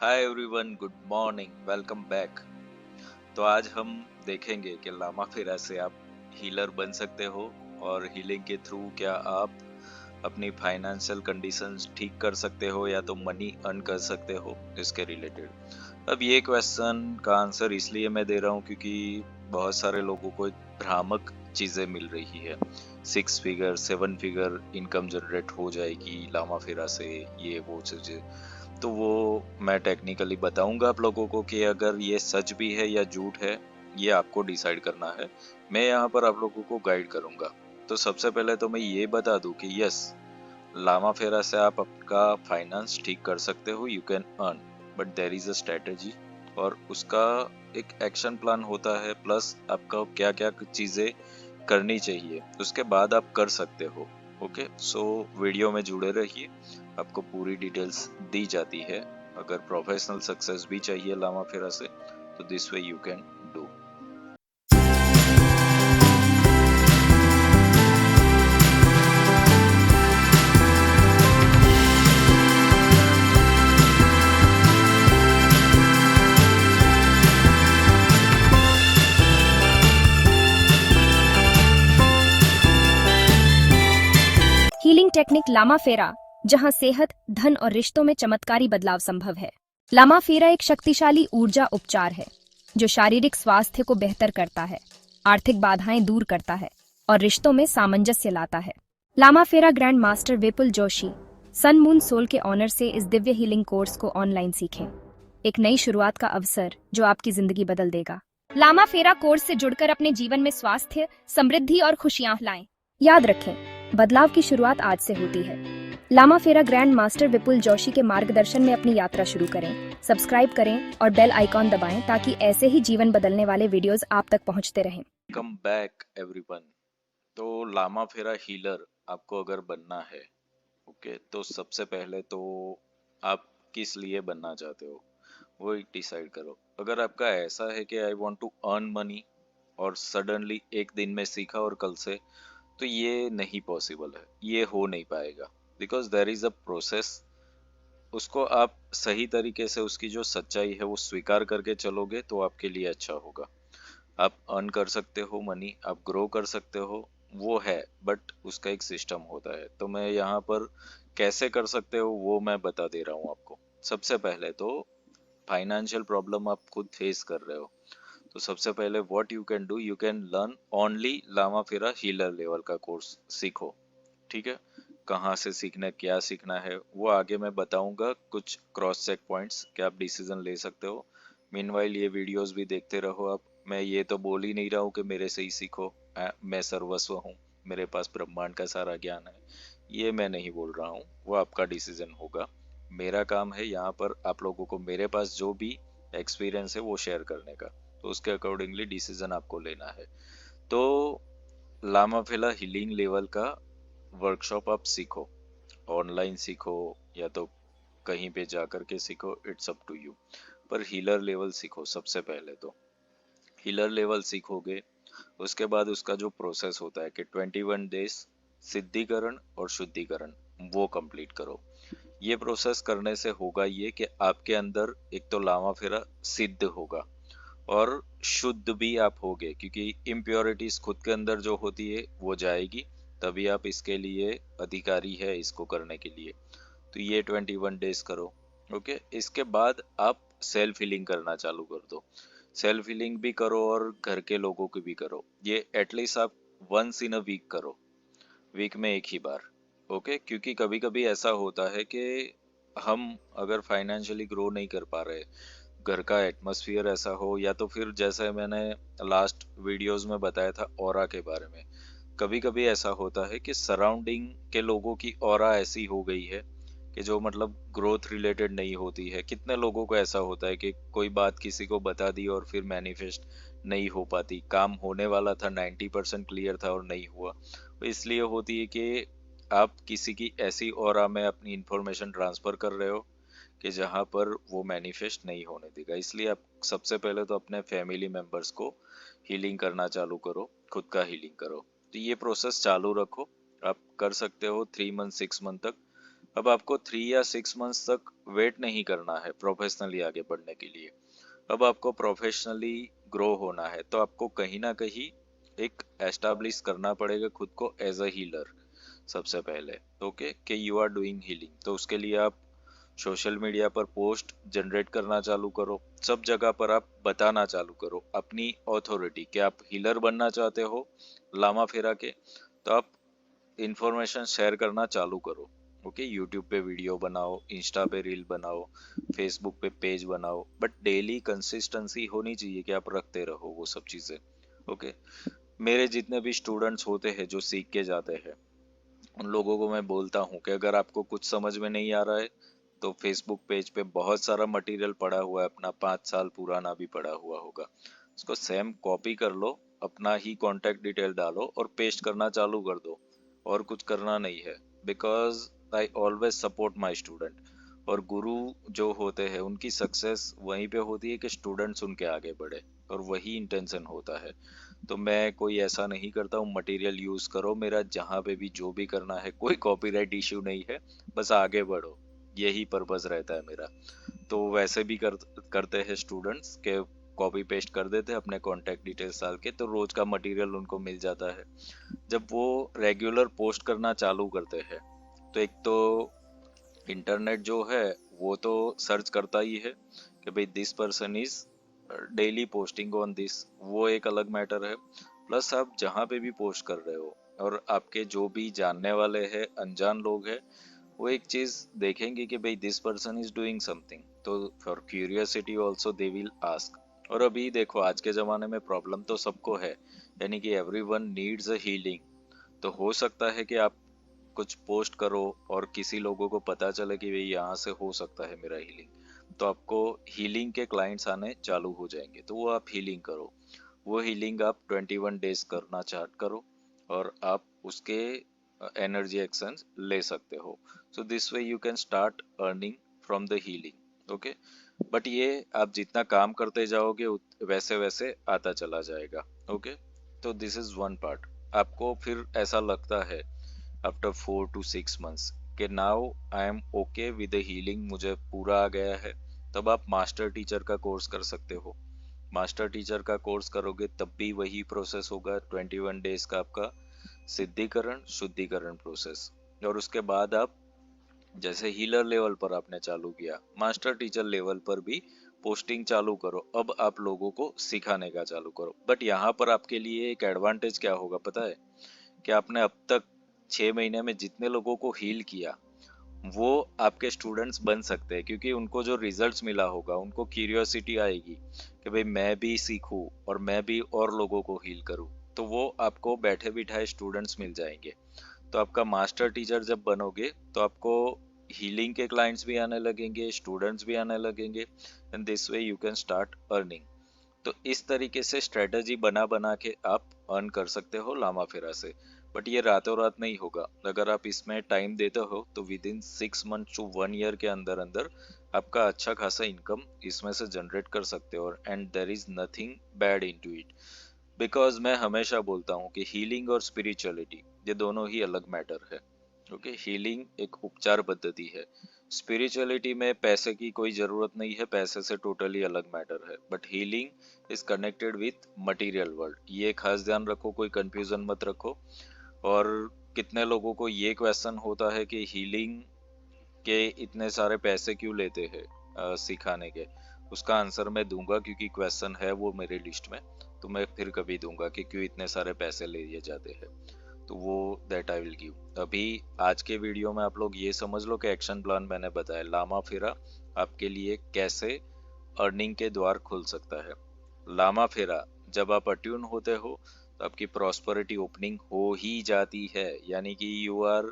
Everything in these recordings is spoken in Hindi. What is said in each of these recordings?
Hi everyone, good morning, welcome back. तो आज हम देखेंगे कि लामा फेरा से आप हीलर बन सकते हो और हीलिंग के थ्रू क्या आप अपनी फाइनेंशियल कंडीशंस ठीक कर सकते हो या तो मनी अर्न कर सकते हो इसके रिलेटेड। अब ये क्वेश्चन का आंसर इसलिए मैं दे रहा हूँ क्योंकि बहुत सारे लोगों को एक भ्रामक चीजें मिल रही है। 6 फिगर 7 फिगर इनकम जनरेट हो जाएगी लामा फेरा से, ये वो चीजें। तो वो मैं टेक्निकली बताऊंगा आप लोगों को कि अगर ये सच भी है या झूठ है, ये आपको डिसाइड करना है। मैं यहाँ पर आप लोगों को गाइड करूंगा। तो सबसे पहले तो मैं ये बता दूं कि यस, लामा फेरा से आप आपका फाइनेंस ठीक कर सकते हो, you can earn, but there is a strategy और उसका एक एक्शन प्लान होता है, प्लस आपका क्या क्या चीजें करनी चाहिए उसके बाद आप कर सकते हो। ओके, सो वीडियो में जुड़े रहिए, आपको पूरी डिटेल्स दी जाती है। अगर प्रोफेशनल सक्सेस भी चाहिए लामा फेरा से तो this way you can do. Healing technique Lama Fera, जहां सेहत, धन और रिश्तों में चमत्कारी बदलाव संभव है। लामा फेरा एक शक्तिशाली ऊर्जा उपचार है जो शारीरिक स्वास्थ्य को बेहतर करता है, आर्थिक बाधाएं दूर करता है और रिश्तों में सामंजस्य लाता है। लामा फेरा ग्रैंड मास्टर विपुल जोशी, सन मून सोल के ऑनर से इस दिव्य हीलिंग कोर्स को ऑनलाइन सीखें। एक नई शुरुआत का अवसर जो आपकी जिंदगी बदल देगा। लामा फेरा कोर्स से जुड़कर अपने जीवन में स्वास्थ्य, समृद्धि और खुशियां लाएं। याद रखें, बदलाव की शुरुआत आज से होती है। लामा फेरा ग्रैंड मास्टर विपुल जोशी के मार्गदर्शन में अपनी यात्रा शुरू करें। सब्सक्राइब करें और बेल आइकॉन दबाएं ताकि ऐसे ही जीवन बदलने वाले वीडियोस आप तक पहुंचते रहें। Come back everyone. तो लामा फेरा हीलर आपको अगर बनना है, ओके, तो सबसे पहले तो आप किस लिए बनना चाहते हो वो एक डिसाइड करो। अगर आपका ऐसा है कि I want to earn money और सडनली एक दिन में सीखा और कल से, तो ये नहीं पॉसिबल है, ये हो नहीं पाएगा। Because there is a process, उसको आप सही तरीके से उसकी जो सच्चाई है वो स्वीकार करके चलोगे तो आपके लिए अच्छा होगा। आप अर्न कर सकते हो मनी, आप ग्रो कर सकते हो, वो है, बट उसका एक सिस्टम होता है। तो मैं यहाँ पर कैसे कर सकते हो वो मैं बता दे रहा हूँ आपको। सबसे पहले तो फाइनेंशियल प्रॉब्लम आप खुद फेस कर रहे हो, तो सबसे पहले what you can do, you can learn only Lama Fera healer level का कोर्स सीखो। ठीक है, कहाँ से सीखना है, क्या सीखना है, वो आगे मैं बताऊंगा। कुछ क्रॉस चेक पॉइंट्स कि आप डिसीजन ले सकते हो। मीनवाइल ये वीडियोस भी देखते रहो आप। मैं ये तो बोल ही नहीं रहा हूँ कि मेरे से ही सीखो, मैं सर्वस्व हूँ, मेरे पास ब्रह्मांड का सारा ज्ञान है, ये मैं नहीं बोल रहा हूँ, वो आपका डिसीजन होगा। मेरा काम है यहाँ पर आप लोगों को मेरे पास जो भी एक्सपीरियंस है वो शेयर करने का, तो उसके अकॉर्डिंगली डिसीजन आपको लेना है। तो लामा फेला हीलिंग लेवल का वर्कशॉप आप सीखो, ऑनलाइन सीखो या तो कहीं पे जा करके सीखो, इट्स अप टू यू। पर हीलर लेवल सीखो सबसे पहले तो। हीलर लेवल सीखोगे, उसके बाद उसका जो प्रोसेस होता है कि 21 डेज सिद्धिकरण और शुद्धिकरण, वो कंप्लीट करो। ये प्रोसेस करने से होगा ये कि आपके अंदर एक तो लामा फेरा सिद्ध होगा और शुद्ध भी आप होगे, क्योंकि इम्प्योरिटीज खुद के अंदर जो होती है वो जाएगी, तभी आप इसके लिए अधिकारी है इसको करने के लिए। तो ये 21 डेज करो। ओके, इसके बाद आप सेल्फ हीलिंग करना चालू कर दो। सेल्फ हीलिंग भी करो और घर के लोगों की भी करो। ये एटलीस्ट आप वंस इन अ वीक करो, वीक में एक ही बार। ओके, क्योंकि कभी कभी ऐसा होता है कि हम अगर फाइनेंशियली ग्रो नहीं कर पा रहे, घर का एटमॉस्फेयर ऐसा हो, या तो फिर जैसे मैंने लास्ट वीडियोस में बताया था ऑरा के बारे में, कभी कभी ऐसा होता है कि सराउंडिंग के लोगों की ऑरा ऐसी हो गई है कि जो मतलब ग्रोथ रिलेटेड नहीं होती है। कितने लोगों को ऐसा होता है कि कोई बात किसी को बता दी और फिर मैनिफेस्ट नहीं हो पाती, काम होने वाला था 90% क्लियर था और नहीं हुआ। तो इसलिए होती है कि आप किसी की ऐसी ऑरा में अपनी इंफॉर्मेशन ट्रांसफर कर रहे हो कि जहां पर वो मैनिफेस्ट नहीं होने देगा। इसलिए आप सबसे पहले तो अपने फैमिली मेंबर्स को हीलिंग करना चालू करो, खुद का हीलिंग करो। तो ये प्रोसेस चालू रखो, आप कर सकते हो 3 मंथ 6 मंथ तक। अब आपको 3 या 6 मंथ्स तक वेट नहीं करना है प्रोफेशनली आगे बढ़ने के लिए। अब आपको प्रोफेशनली ग्रो होना है तो आपको कहीं ना कहीं एक एस्टैब्लिश करना पड़ेगा खुद को एज अ हीलर सबसे पहले। ओके, कि यू आर डूइंग हीलिंग। तो उसके लिए आप सोशल मीडिया पर पोस्ट जनरेट करना चालू करो, सब जगह पर आप बताना चालू करो अपनी ऑथोरिटी कि आप हीलर बनना चाहते हो लामा फेरा के। तो आप इंफॉर्मेशन शेयर करना चालू करो। ओके, यूट्यूब पे वीडियो बनाओ, इंस्टा पे रील बनाओ, फेसबुक पे पेज बनाओ, बट डेली कंसिस्टेंसी होनी चाहिए कि आप रखते रहो वो सब चीजें। ओके, मेरे जितने भी स्टूडेंट्स होते हैं जो सीख के जाते हैं, उन लोगों को मैं बोलता हूँ कि अगर आपको कुछ समझ में नहीं आ रहा है तो फेसबुक पेज पे बहुत सारा मटेरियल पड़ा हुआ है, अपना 5 साल पुराना भी पड़ा हुआ होगा, उसको सेम कॉपी कर लो, अपना ही कांटेक्ट डिटेल डालो और पेस्ट करना चालू कर दो। और कुछ करना नहीं है, because I always support my student. और गुरु जो होते हैं उनकी सक्सेस वहीं पे होती है कि स्टूडेंट्स उनके आगे बढ़े, और वही इंटेंशन होता है। तो मैं कोई ऐसा नहीं करता हूँ मटेरियल यूज करो, मेरा जहाँ पे भी जो भी करना है, कोई कॉपीराइट इश्यू नहीं है, बस आगे बढ़ो, यही पर्पस रहता है मेरा। तो वैसे भी करते हैं स्टूडेंट्स के कॉपी पेस्ट कर देते हैं अपने कॉन्टेक्ट डिटेल्स डाल के, तो रोज का मटेरियल उनको मिल जाता है। जब वो रेगुलर पोस्ट करना चालू करते हैं तो एक तो इंटरनेट जो है वो तो सर्च करता ही है कि भाई this person is daily posting on this, वो एक अलग मैटर है। प्लस आप जहाँ पे भी पोस्ट कर रहे हो और आपके जो भी जानने वाले हैं, अनजान लोग हैं, वो एक चीज देखेंगे कि भाई this person is doing something, तो for curiosity also they will ask. और अभी देखो आज के जमाने में प्रॉब्लम तो सबको है, यानी कि एवरीवन नीड्स अ हीलिंग। तो हो सकता है कि आप कुछ पोस्ट करो और किसी लोगों को पता चले कि भाई यहाँ से हो सकता है मेरा हीलिंग, तो आपको हीलिंग के क्लाइंट्स आने चालू हो जाएंगे, तो वो आप हीलिंग करो। वो हीलिंग आप 21 डेज करना चार्ट करो और आप उसके एनर्जी एक्शन ले सकते हो। So this way you can start earning from the healing. Okay, but ये आप जितना काम करते जाओगे वैसे वैसे आता चला जाएगा। ओके, तो दिस इज वन पार्ट। आपको फिर ऐसा लगता है आफ्टर 4 to 6 months कि now I am okay with the healing, मुझे पूरा आ गया है, तब आप मास्टर टीचर का कोर्स कर सकते हो। मास्टर टीचर का कोर्स करोगे तब भी वही प्रोसेस होगा, 21 डेज का आपका सिद्धिकरण शुद्धिकरण प्रोसेस। और उसके बाद आप जैसे हीलर लेवल पर आपने चालू किया, मास्टर टीचर लेवल पर भी पोस्टिंग चालू करो, अब आप लोगों को सिखाने का चालू करो। बट यहाँ पर आपके लिए एक एडवांटेज क्या होगा पता है, कि आपने अब तक 6 महीने में जितने लोगों को हील किया वो आपके स्टूडेंट्स बन सकते हैं, क्योंकि उनको जो रिजल्ट्स मिला होगा उनको क्यूरियोसिटी आएगी कि भाई मैं भी सीखूं और मैं भी और लोगों को हील करूं। तो वो आपको बैठे बिठाए स्टूडेंट्स मिल जाएंगे। तो आपका मास्टर टीचर जब बनोगे तो आपको हीलिंग के क्लाइंट्स भी आने लगेंगे, स्टूडेंट्स भी आने लगेंगे, and this way you can start earning. तो इस तरीके से स्ट्रेटजी बना बना के आप अर्न कर सकते हो लामा फेरा से। बट ये रातों रात नहीं होगा, अगर आप इसमें टाइम देते हो तो with in 6 month to 1 year के अंदर अंदर आपका अच्छा खासा इनकम इसमें से जनरेट कर सकते हो। And there is nothing bad in to it, because मैं हमेशा बोलता हूँ कि हीलिंग और स्पिरिचुअलिटी ये दोनों ही अलग मैटर है। ओके, हीलिंग एक उपचार पद्धति है, स्पिरिचुअलिटी में पैसे की कोई जरूरत नहीं है, पैसे से टोटली अलग मैटर है। But healing is connected with material world, ये खास ध्यान रखो, कोई कंफ्यूजन मत रखो। और कितने लोगों को ये क्वेश्चन होता है कि हीलिंग के इतने सारे पैसे क्यों लेते हैं सिखाने के, उसका आंसर मैं दूंगा, क्योंकि क्वेश्चन है वो मेरे लिस्ट में, तो मैं फिर कभी दूंगा कि क्यों इतने सारे पैसे लिए जाते हैं। तो वो दैट आई विल गिव। अभी आज के वीडियो में आप लोग ये समझ लो कि एक्शन प्लान मैंने बताया, लामा फेरा आपके लिए कैसे अर्निंग के द्वार खुल सकता है। लामा फेरा जब आप अट्यून होते हो तो आपकी प्रॉस्पेरिटी ओपनिंग हो ही जाती है, यानी कि you are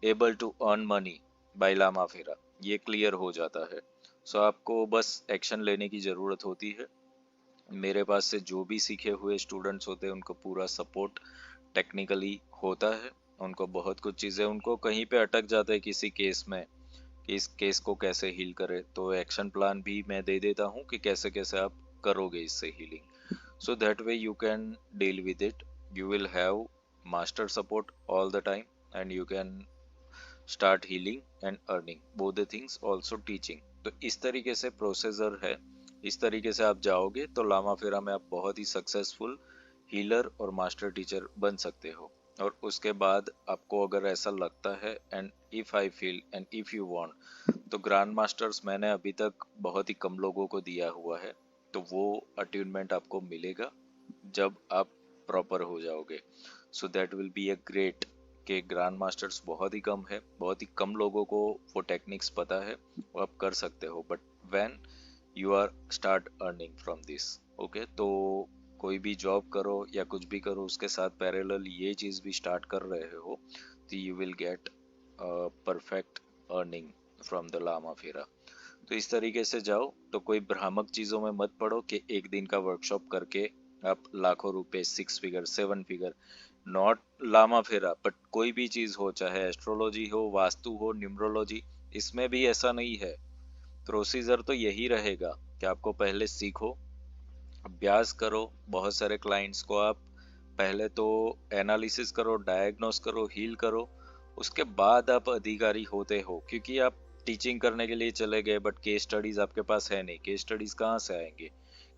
able to earn money by Lama Fera, ये क्लियर हो जाता है। सो आपको बस एक्शन लेने की जरूरत होती है। मेरे पास से जो भी सीखे हुए स्टूडेंट्स होते हैं उनको पूरा सपोर्ट टेक्निकली होता है। उनको बहुत कुछ चीज़ें, उनको कहीं पे अटक जाता है किसी केस में कि इस केस को कैसे हील करे, तो एक्शन प्लान भी मैं दे देता हूँ कि कैसे कैसे आप करोगे इससे healing. So that way you can deal with it, you will have master support all the time, and you can start healing and earning, both the things, also teaching. तो इस तरीके से प्रोसीजर है, इस तरीके से आप जाओगे तो लामा फेरा में आप बहुत ही सक्सेसफुल हीलर और मास्टर टीचर बन सकते हो। और उसके बाद आपको अगर ऐसा लगता है, and if I feel and if you want, तो ग्रैंड मास्टर्स मैंने अभी तक बहुत ही कम लोगों को दिया हुआ है, तो वो अट्यूनमेंट आपको मिलेगा जब आप प्रॉपर हो जाओगे। So that will be a great, के ग्रैंड मास्टर्स बहुत ही कम है, बहुत ही कम लोगों को वो टेक्निक्स पता है, वो आप कर सकते हो, but when you are start earning from this, okay. तो कोई भी जॉब करो या कुछ भी करो, उसके साथ पैरेलल ये चीज भी स्टार्ट कर रहे हो, तो you will get perfect earning from the Lama Fera. तो इस तरीके से जाओ, तो कोई भ्रामक चीजों में मत पड़ो कि एक दिन का वर्कशॉप करके आप लाखों रुपए, 6 फिगर, 7 फिगर, नॉट लामा फेरा बट कोई भी चीज हो, चाहे एस्ट्रोलॉजी हो, वास्तु हो, न्यूमरोलॉजी, इसमें भी ऐसा नहीं है। प्रोसीजर तो यही रहेगा कि आपको पहले सीखो, अभ्यास करो, बहुत सारे क्लाइंट्स को आप पहले तो एनालिसिस करो, डायग्नोस करो, हील करो, उसके बाद आप अधिकारी होते हो। क्योंकि आप टीचिंग करने के लिए चले गए बट केस स्टडीज आपके पास है नहीं, केस स्टडीज कहाँ से आएंगे?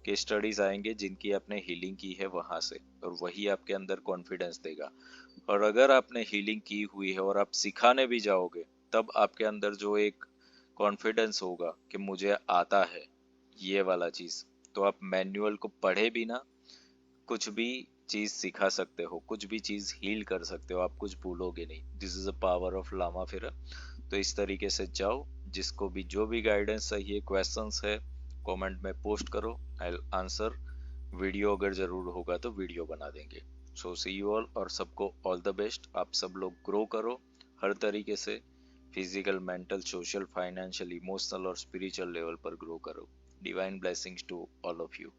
केस स्टडीज आएंगे जिनकी आपने हीलिंग की है वहां से, और वही आपके अंदर कॉन्फिडेंस देगा। और अगर आपने हीलिंग की हुई है और आप सिखाने भी जाओगे, तब आपके अंदर जो एक कॉन्फिडेंस होगा कि मुझे आता है ये वाला चीज, तो आप मैनुअल को पढ़े बिना कुछ भी चीज सिखा सकते हो, कुछ भी चीज हील कर सकते हो, आप कुछ भूलोगे नहीं। This is a power of Lama Fera. तो इस तरीके से जाओ, जिसको भी जो भी गाइडेंस चाहिए, क्वेश्चंस है, कमेंट में पोस्ट करो, आई विल आंसर। वीडियो अगर जरूर होगा तो वीडियो बना देंगे। सो सी यू ऑल, और सबको ऑल द बेस्ट। आप सब लोग ग्रो करो हर तरीके से, physical, mental, social, financial, emotional और स्पिरिचुअल लेवल पर ग्रो करो। Divine blessings to all of you.